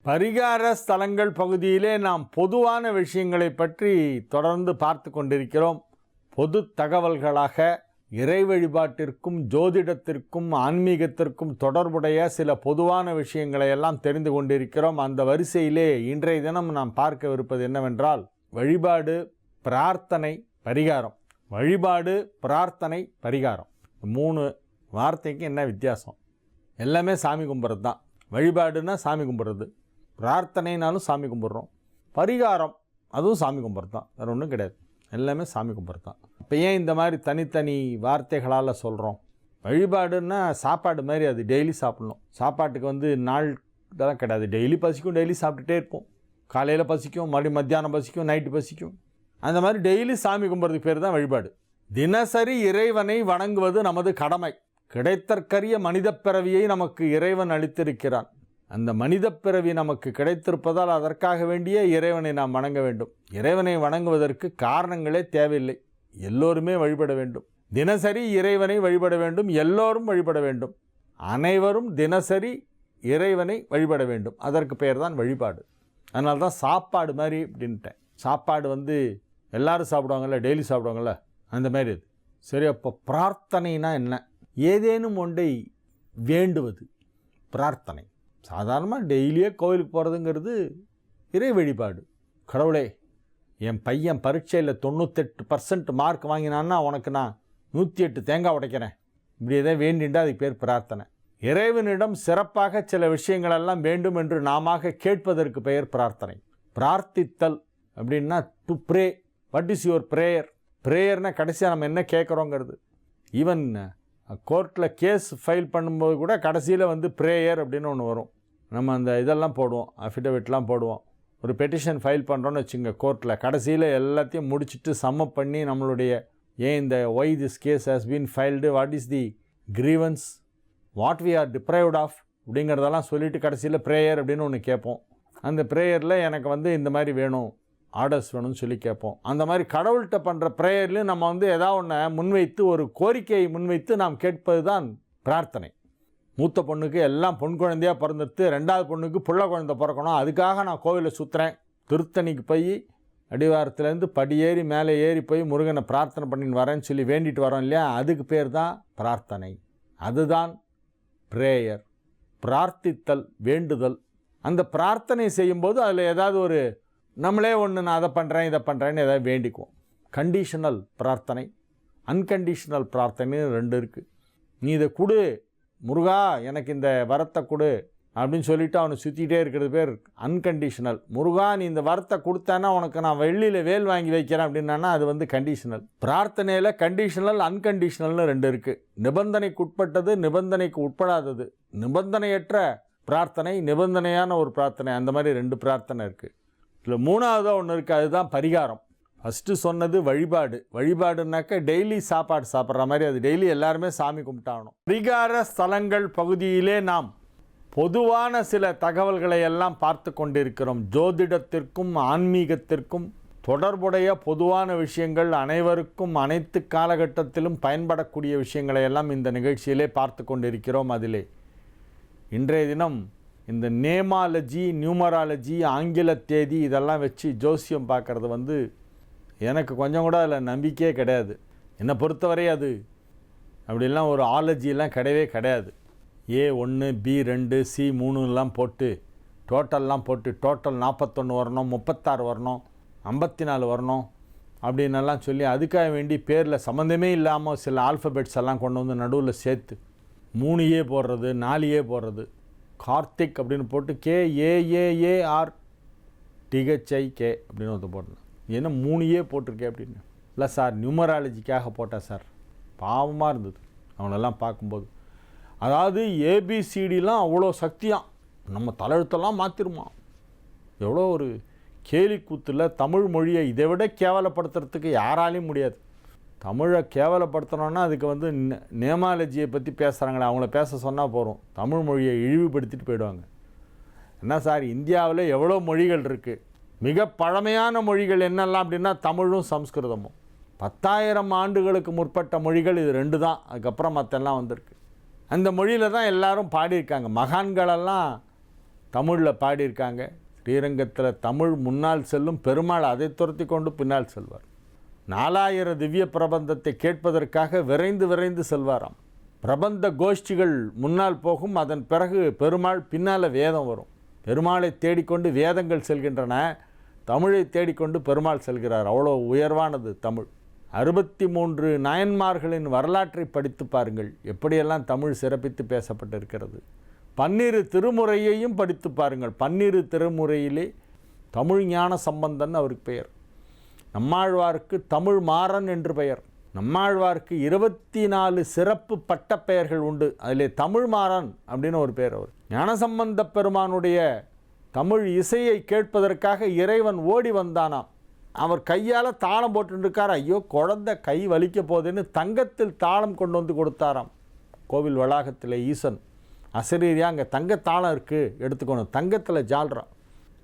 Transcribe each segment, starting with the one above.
பரிகார ஸ்தலங்கள் பகுதியிலே நாம் பொதுவான விஷயங்களை பற்றி தொடர்ந்து பார்த்து கொண்டிருக்கிறோம். பொது தகவல்களாக இறை வழிபாட்டிற்கும் ஜோதிடத்திற்கும் ஆன்மீகத்திற்கும் தொடர்புடைய சில பொதுவான விஷயங்களை எல்லாம் தெரிந்து கொண்டிருக்கிறோம். அந்த வரிசையிலே இன்றைய தினம் நாம் பார்க்கவிருப்பது என்னவென்றால் வழிபாடு, பிரார்த்தனை, பரிகாரம். வழிபாடு, பிரார்த்தனை, பரிகாரம், 3 வார்த்தைக்கு என்ன வித்தியாசம்? எல்லாமே சாமி கும்பிட்றது தான். வழிபாடுன்னா சாமி கும்பிட்றது, பிரார்த்தனைனாலும் சாமி கும்பிட்றோம், பரிகாரம் அதுவும் சாமி கும்பிட்றது தான், வேறு ஒன்றும் கிடையாது. எல்லாமே சாமி கும்பிட்றது தான். இப்போ ஏன் இந்த மாதிரி தனித்தனி வார்த்தைகளால் சொல்கிறோம்? வழிபாடுன்னா சாப்பாடு மாதிரி, அது டெய்லி சாப்பிட்ணும். சாப்பாட்டுக்கு நாள் இதெல்லாம் கிடையாது. டெய்லி பசிக்கும், டெய்லி சாப்பிட்டுட்டே இருப்போம். காலையில் பசிக்கும், மறுபடியும் மத்தியானம் பசிக்கும், நைட்டு பசிக்கும். அந்த மாதிரி டெய்லி சாமி கும்பிட்றதுக்கு பேர் தான் வழிபாடு. தினசரி இறைவனை வணங்குவது நமது கடமை. கிடைத்தற்கரிய மனித பிறவியை நமக்கு இறைவன் அளித்திருக்கிறான். அந்த மனித பிறவி நமக்கு கிடைத்திருப்பதால் அதற்காக வேண்டிய இறைவனை நாம் வணங்க வேண்டும். இறைவனை வணங்குவதற்கு காரணங்களே தேவையில்லை. எல்லோருமே வழிபட வேண்டும். தினசரி இறைவனை வழிபட வேண்டும். எல்லோரும் வழிபட வேண்டும். அனைவரும் தினசரி இறைவனை வழிபட வேண்டும். அதற்கு பெயர் தான் வழிபாடு. அதனால தான் சாப்பாடு மாதிரி அப்படின்ட்டேன். சாப்பாடு எல்லாரும் சாப்பிடுவாங்கள்ல, டெய்லி சாப்பிடுவாங்கள்ல, அந்த மாதிரி இது. சரி, அப்போ பிரார்த்தனைனா என்ன? ஏதேனும் ஒன்றை வேண்டுவது பிரார்த்தனை. சாதாரணமாக டெய்லியே கோவிலுக்கு போகிறதுங்கிறது இறை வழிபாடு. கடவுளே, என் பையன் பரீட்சையில் 98% மார்க் வாங்கினான்னா உனக்கு நான் 108 தேங்காய் உடைக்கிறேன், இப்படி எதாவது வேண்டின்றா அதுக்கு பேர் பிரார்த்தனை. இறைவனிடம் சிறப்பாக சில விஷயங்களெல்லாம் வேண்டும் என்று நாம கேட்பதற்கு பெயர் பிரார்த்தனை. பிரார்த்தித்தல் அப்படின்னா to pray. What is your prayer? ப்ரேயர்னால் கடைசியாக நம்ம என்ன கேட்குறோங்கிறது. ஈவன் கோர்ட்டில் கேஸ் ஃபைல் பண்ணும்போது கூட கடைசியில் ப்ரேயர் அப்படின்னு ஒன்று வரும். நம்ம அந்த இதெல்லாம் போடுவோம், அஃபிடவிட்லாம் போடுவோம். ஒரு பெட்டிஷன் ஃபைல் பண்ணுறோன்னு வச்சுங்க கோர்ட்டில், கடைசியில் எல்லாத்தையும் முடிச்சுட்டு சம்மப் பண்ணி நம்மளுடைய ஏன் இந்த why this case has been filed, what is the grievance, what we are deprived of அப்படிங்கிறதெல்லாம் சொல்லிவிட்டு கடைசியில் ப்ரேயர் அப்படின்னு ஒன்று கேட்போம். அந்த ப்ரேயரில் எனக்கு இந்த மாதிரி வேணும், ஆர்டர்ஸ் வேணும்னு சொல்லி கேட்போம். அந்த மாதிரி கடவுள்கிட்ட பண்ணுற ப்ரேயர்லையும் நம்ம ஏதாவது ஒன்று முன்வைத்து, ஒரு கோரிக்கையை முன்வைத்து நாம் கேட்பது தான் பிரார்த்தனை. மூத்த பொண்ணுக்கு எல்லாம் பொன் குழந்தையாக பிறந்துட்டு, 2வது பொண்ணுக்கு புள்ள குழந்தை பிறக்கணும், அதுக்காக நான் கோவிலை சுற்றுறேன், திருத்தணிக்கு போய் அடிவாரத்துலேருந்து படியேறி மேலே ஏறி போய் முருகனை பிரார்த்தனை பண்ணின்னு வரேன்னு சொல்லி வேண்டிட்டு வரோம் இல்லையா, அதுக்கு பேர் தான் பிரார்த்தனை. அதுதான் ப்ரேயர். பிரார்த்தித்தல், வேண்டுதல். அந்த பிரார்த்தனை செய்யும்போது அதில் ஏதாவது நம்மளே நான் அதை பண்ணுறேன் இதை பண்ணுறேன்னு ஏதாவது வேண்டிக்குவோம். கண்டிஷனல் பிரார்த்தனை, அன்கண்டிஷனல் பிரார்த்தனை 2 இருக்குது. நீ இதை கொடு முருகா, எனக்கு இந்த வரத்தை கொடு அப்படின்னு சொல்லிவிட்டு அவனை சுற்றிக்கிட்டே இருக்கிறது பேர் அன்கண்டிஷனல். முருகா, நீ இந்த வரத்தை கொடுத்தேன்னா உனக்கு நான் வெள்ளியில் வேல் வாங்கி வைக்கிறேன் அப்படின்னா அது கண்டிஷனல். பிரார்த்தனையில் கண்டிஷனல், அன்கண்டிஷனல்னு 2 இருக்குது. நிபந்தனைக்கு உட்பட்டது, நிபந்தனைக்கு உட்படாதது. நிபந்தனையற்ற பிரார்த்தனை, நிபந்தனையான ஒரு பிரார்த்தனை, அந்த மாதிரி 2 பிரார்த்தனை இருக்குது. இதில் 3வதாக ஒன்று இருக்குது, அதுதான் பரிகாரம். ஃபஸ்ட்டு சொன்னது வழிபாடு. வழிபாடுனாக்க டெய்லி சாப்பாடு சாப்பிட்ற மாதிரி, அது டெய்லி எல்லாருமே சாமி கும்பிட்டாகணும். பரிகார ஸ்தலங்கள் பகுதியிலே நாம் பொதுவான சில தகவல்களை எல்லாம் பார்த்து கொண்டிருக்கிறோம். ஜோதிடத்திற்கும் ஆன்மீகத்திற்கும் தொடர்புடைய பொதுவான விஷயங்கள், அனைவருக்கும் அனைத்து காலகட்டத்திலும் பயன்படக்கூடிய விஷயங்களை எல்லாம் இந்த நிகழ்ச்சியிலே பார்த்து கொண்டிருக்கிறோம். அதிலே இன்றைய தினம் இந்த நேமாலஜி, நியூமராலஜி, ஆங்கில தேதி இதெல்லாம் வச்சு ஜோசியம் பார்க்குறது எனக்கு கொஞ்சம் கூட அதில் நம்பிக்கையே கிடையாது. என்னை பொறுத்தவரை அது அப்படிலாம் ஒரு ஆலஜிலாம் கிடையவே கிடையாது. A1, B2, C3 போட்டு டோட்டல்லாம் போட்டு டோட்டல் 41 வரணும், 36 வரணும், 54 வரணும் அப்படின்னெல்லாம் சொல்லி அதுக்காக வேண்டி பேரில் சம்மந்தமே இல்லாமல் சில ஆல்ஃபபெட்ஸ் எல்லாம் கொண்டு நடுவில் சேர்த்து 3A போடுறது, 4A போடுறது. கார்த்திக் அப்படின்னு போட்டு KAAARTHIK அப்படின்னு போட்டேன். என்ன 3A போட்டிருக்கேன் அப்படின்னு. இல்லை சார், நியூமராலஜிக்காக போட்டேன் சார். பாவமாக இருந்தது அவங்களெல்லாம் பார்க்கும்போது. அதாவது ABCDலாம் அவ்வளோ சக்தியாக நம்ம தலையெழுத்தெல்லாம் மாற்றிருமா. எவ்வளோ ஒரு கேலி கூத்தில் தமிழ் மொழியை இதை விட கேவலப்படுத்துறதுக்கு யாராலையும் முடியாது. தமிழை கேவலப்படுத்தணுன்னா அதுக்கு நேமாலஜியை பற்றி பேசுகிறாங்களே, அவங்கள பேச சொன்னால் போகிறோம். தமிழ் மொழியை இழிவுபடுத்திட்டு போயிடுவாங்க. என்ன சார், இந்தியாவில் எவ்வளோ மொழிகள் இருக்குது. மிக பழமையான மொழிகள் என்னெல்லாம் அப்படின்னா தமிழும் சம்ஸ்கிருதமும். 10,000 ஆண்டுகளுக்கு முற்பட்ட மொழிகள் இது 2 தான். அதுக்கப்புறம் மற்றெல்லாம் வந்திருக்கு. அந்த மொழியில் தான் எல்லாரும் பாடியிருக்காங்க. மகான்களெல்லாம் தமிழில் பாடியிருக்காங்க. ஸ்ரீரங்கத்தில் தமிழ் முன்னால் செல்லும், பெருமாள் அதை துரத்தி கொண்டு பின்னால் செல்வார். 4000 திவ்ய பிரபந்தத்தை கேட்பதற்காக விரைந்து செல்வாராம். பிரபந்த கோஷ்டிகள் முன்னால் போகும், அதன் பிறகு பெருமாள் பின்னால் வேதம் வரும். பெருமாளை தேடிக்கொண்டு வேதங்கள் செல்கின்றன, தமிழை தேடிக்கொண்டு பெருமாள் செல்கிறார். அவ்வளோ உயர்வானது தமிழ். 63 நாயன்மார்களின் வரலாற்றை படித்து பாருங்கள், எப்படியெல்லாம் தமிழ் சிறப்பித்து பேசப்பட்டிருக்கிறது. 12 திருமுறையையும் படித்து பாருங்கள். 12 திருமுறையிலே தமிழ் ஞான சம்பந்தன் அவருக்கு பெயர். நம்மாழ்வாருக்கு தமிழ் மாறன் என்று பெயர். நம்மாழ்வாருக்கு 24 சிறப்பு பட்ட பெயர்கள் உண்டு. அதிலே தமிழ் மாறன் அப்படின்னு ஒரு பெயர். அவர் ஞானசம்பந்த பெருமானுடைய தமிழ் இசையை கேட்பதற்காக இறைவன் ஓடி வந்தானாம். அவர் கையால் தாளம் போட்டுருக்கார். ஐயோ, குழந்தை கை வலிக்க போகுதுன்னு தங்கத்தில் தாளம் கொண்டு வந்து கொடுத்தாராம். கோவில் வளாகத்தில் ஈசன் அசரீரியா, அங்கே தங்கத்தாளம் இருக்குது, எடுத்துக்கணும், தங்கத்தில் ஜால்றான்.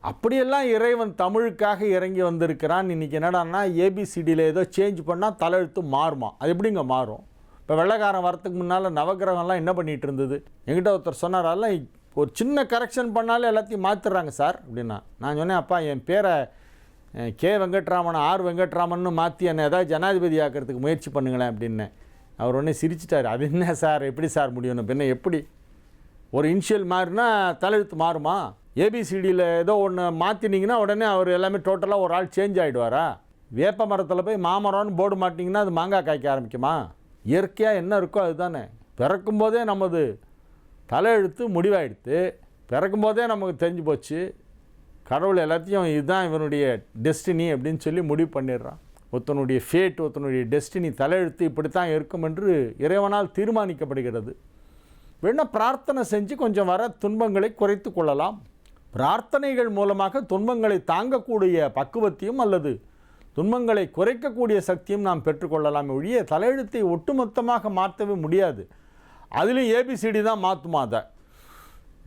அப்படியெல்லாம் இறைவன் தமிழுக்காக இறங்கி வந்திருக்கிறான். இன்றைக்கி என்னடான்னா ஏபிசிடியில் ஏதோ சேஞ்ச் பண்ணால் தலையெழுத்து மாறுமா? அது எப்படிங்க மாறும்? இப்போ வெள்ளைக்காரன் வரத்துக்கு முன்னால் நவகிரகம்லாம் என்ன பண்ணிகிட்டு இருந்தது? என்கிட்ட ஒருத்தர் சொன்னார், அதெல்லாம் ஒரு சின்ன கரெக்ஷன் பண்ணாலே எல்லாத்தையும் மாற்றிடுறாங்க சார் அப்படின்னா. நான் சொன்னேன், அப்பா என் பேரை கே வெங்கட்ராமன் ஆர் வெங்கட்ராமன் மாற்றி என்னை ஏதாவது ஜனாதிபதி ஆக்கிறதுக்கு முயற்சி பண்ணுங்களேன் அப்படின்னேன். அவர் உடனே சிரிச்சிட்டார். அது என்ன சார், எப்படி சார் முடியும்? பின்ன எப்படி ஒரு இனிஷியல் மாறினா தலையெழுத்து மாறுமா? ஏபிசிடியில் ஏதோ ஒன்று மாற்றினீங்கன்னா உடனே அவர் எல்லாமே டோட்டலாக ஒரு ஆள் சேஞ்ச் ஆகிடுவாரா? வேப்ப மரத்தில் போய் மாமரம்னு போர்டு மாட்டிங்கன்னா அது மாங்காய் காய்க்க ஆரம்பிக்குமா? இயற்கையாக என்ன இருக்கோ அதுதானே. பிறக்கும்போதே நமது தலையெழுத்து முடிவாயிடுத்து. பிறக்கும்போதே நமக்கு தெரிஞ்சு போச்சு. கடவுள் எல்லாத்தையும் இதுதான் இவனுடைய டெஸ்டினி அப்படின்னு சொல்லி முடிவு பண்ணிடுறான். ஒருத்தனுடைய ஃபேட், ஒருத்தனுடைய டெஸ்டினி, தலையெழுத்து இப்படித்தான் இருக்கும் என்று இறைவனால் தீர்மானிக்கப்படுகிறது. வேணா பிரார்த்தனை செஞ்சு கொஞ்சம் வர துன்பங்களை குறைத்து கொள்ளலாம். பிரார்த்தனைகள் மூலமாக துன்பங்களை தாங்கக்கூடிய பக்குவத்தையும் அல்லது துன்பங்களை குறைக்கக்கூடிய சக்தியும் நாம் பெற்றுக்கொள்ளலாம். ஒழிய தலையெழுத்தை ஒட்டுமொத்தமாக மாற்றவே முடியாது. அதுலேயும் ஏபிசிடி தான் மாற்றுமா? அதை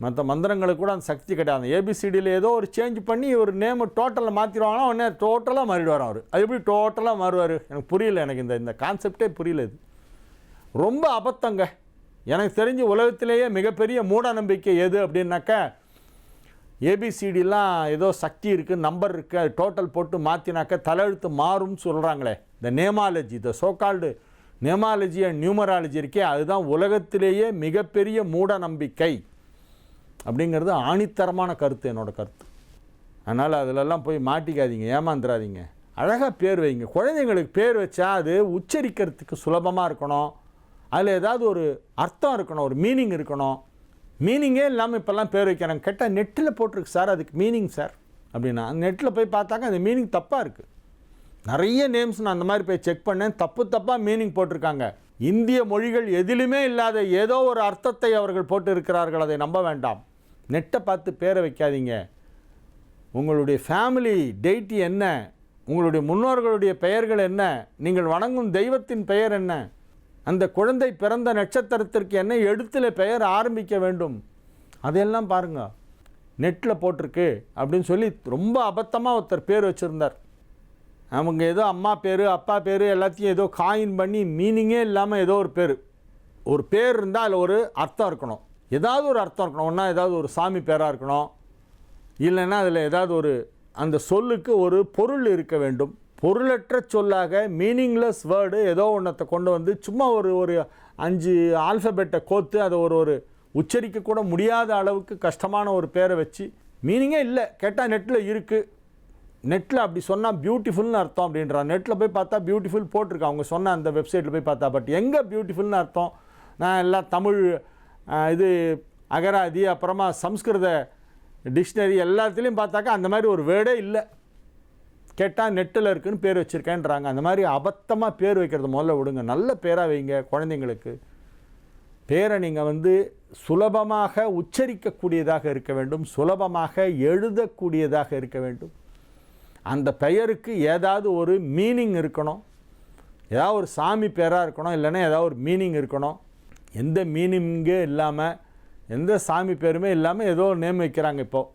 மற்ற மந்திரங்களுக்கு கூட அந்த சக்தி கிடையாது. ஏபிசிடியில் ஏதோ ஒரு சேஞ்ச் பண்ணி ஒரு நேமு டோட்டலில் மாற்றிடுவாங்கன்னா உடனே டோட்டலாக மாறிடுவார் அவர். அது எப்படி டோட்டலாக மாறுவார்? எனக்கு புரியல. எனக்கு இந்த கான்செப்டே புரியல. இது ரொம்ப அபத்தங்க. எனக்கு தெரிஞ்சு உலகத்திலேயே மிகப்பெரிய மூட நம்பிக்கை எது அப்படின்னாக்கா, ஏபிசிடிலாம் ஏதோ சக்தி இருக்குது, நம்பர் இருக்குது, அது டோட்டல் போட்டு மாற்றினாக்கா தலையெழுத்து மாறும்னு சொல்கிறாங்களே. இந்த நேமாலஜி, இந்த சோகால்டு நேமாலஜி அண்ட் நியூமராலஜி இருக்கே, அதுதான் உலகத்திலேயே மிகப்பெரிய மூட நம்பிக்கை அப்படிங்கிறது ஆணித்தரமான கருத்து, என்னோட கருத்து. அதனால் அதிலெல்லாம் போய் மாட்டிக்காதீங்க, ஏமாந்துடாதீங்க. அழகாக பேர் வைங்க. குழந்தைங்களுக்கு பேர் வச்சா அது உச்சரிக்கிறதுக்கு சுலபமாக இருக்கணும். அதில் ஏதாவது ஒரு அர்த்தம் இருக்கணும், ஒரு மீனிங் இருக்கணும். மீனிங்கே இல்லாமல் இப்போல்லாம் பேர் வைக்கிறாங்க. கேட்டால் நெட்டில் போட்டிருக்கு சார், அதுக்கு மீனிங் சார் அப்படின்னா, நெட்டில் போய் பார்த்தாக்க அந்த மீனிங் தப்பாக இருக்குது. நிறைய நேம்ஸ் நான் அந்த மாதிரி போய் செக் பண்ணேன், தப்பாக மீனிங் போட்டிருக்காங்க. இந்திய மொழிகள் எதிலுமே இல்லாத ஏதோ ஒரு அர்த்தத்தை அவர்கள் போட்டு இருக்கிறார்கள். அதை நம்ப வேண்டாம். நெட்டை பார்த்து பேரை வைக்காதீங்க. உங்களுடைய ஃபேமிலி டெய்ட்டி என்ன, உங்களுடைய முன்னோர்களுடைய பெயர்கள் என்ன, நீங்கள் வணங்கும் தெய்வத்தின் பெயர் என்ன, அந்த குழந்தை பிறந்த நட்சத்திரத்திற்கு என்ன எழுத்தில் பெயர் ஆரம்பிக்க வேண்டும், அதையெல்லாம் பாருங்கள். நெட்டில் போட்டிருக்கு அப்படின்னு சொல்லி ரொம்ப அபத்தமாக ஒருத்தர் பேர் வச்சுருந்தார். அவங்க ஏதோ அம்மா பேர் அப்பா பேர் எல்லாத்தையும் ஏதோ காயின் பண்ணி மீனிங்கே இல்லாமல் ஏதோ ஒரு பேர் இருந்தால் அதில் ஒரு அர்த்தம் இருக்கணும். ஏதாவது ஒரு அர்த்தம் இருக்கணும். ஒன்றா ஏதாவது ஒரு சாமி பேராக இருக்கணும், இல்லைன்னா அதில் ஏதாவது ஒரு அந்த சொல்லுக்கு ஒரு பொருள் இருக்க வேண்டும். பொருளற்ற சொல்லாக மீனிங்லெஸ் வேர்டு ஏதோ ஒன்றத்தை கொண்டு வந்து சும்மா ஒரு 5 ஆல்ஃபபெட்டை கோத்து அதை ஒரு உச்சரிக்க கூட முடியாத அளவுக்கு கஷ்டமான ஒரு பேரை வச்சு மீனிங்கே இல்லை. கேட்டால் நெட்டில் இருக்குது, நெட்டில் அப்படி சொன்னால் பியூட்டிஃபுல்னு அர்த்தம் அப்படின்றான். நெட்டில் போய் பார்த்தா பியூட்டிஃபுல் போட்டிருக்கான், அவங்க சொன்ன அந்த வெப்சைட்டில் போய் பார்த்தா. பட் எங்கே பியூட்டிஃபுல்னு அர்த்தம்? நான் எல்லாம் தமிழ் இது அகராதி அப்புறமா சம்ஸ்கிருத டிக்ஷனரி எல்லாத்துலேயும் பார்த்தாக்கா அந்த மாதிரி ஒரு வேர்டே இல்லை. கேட்டால் நெட்டில் இருக்குதுன்னு பேர் வச்சுருக்கேன்றாங்க. அந்த மாதிரி அபத்தமாக பேர் வைக்கிறது முதல்ல விடுங்க. நல்ல பேராக வைங்க. குழந்தைங்களுக்கு பேரை நீங்கள் சுலபமாக உச்சரிக்கக்கூடியதாக இருக்க வேண்டும், சுலபமாக எழுதக்கூடியதாக இருக்க வேண்டும். அந்த பெயருக்கு ஏதாவது ஒரு மீனிங் இருக்கணும். ஏதாவது ஒரு சாமி பேராக இருக்கணும், இல்லைன்னா ஏதாவது ஒரு மீனிங் இருக்கணும். எந்த மீனிங்கே இல்லாமல், எந்த சாமி பேருமே இல்லாமல் ஏதோ ஒரு நேம் வைக்கிறாங்க இப்போது.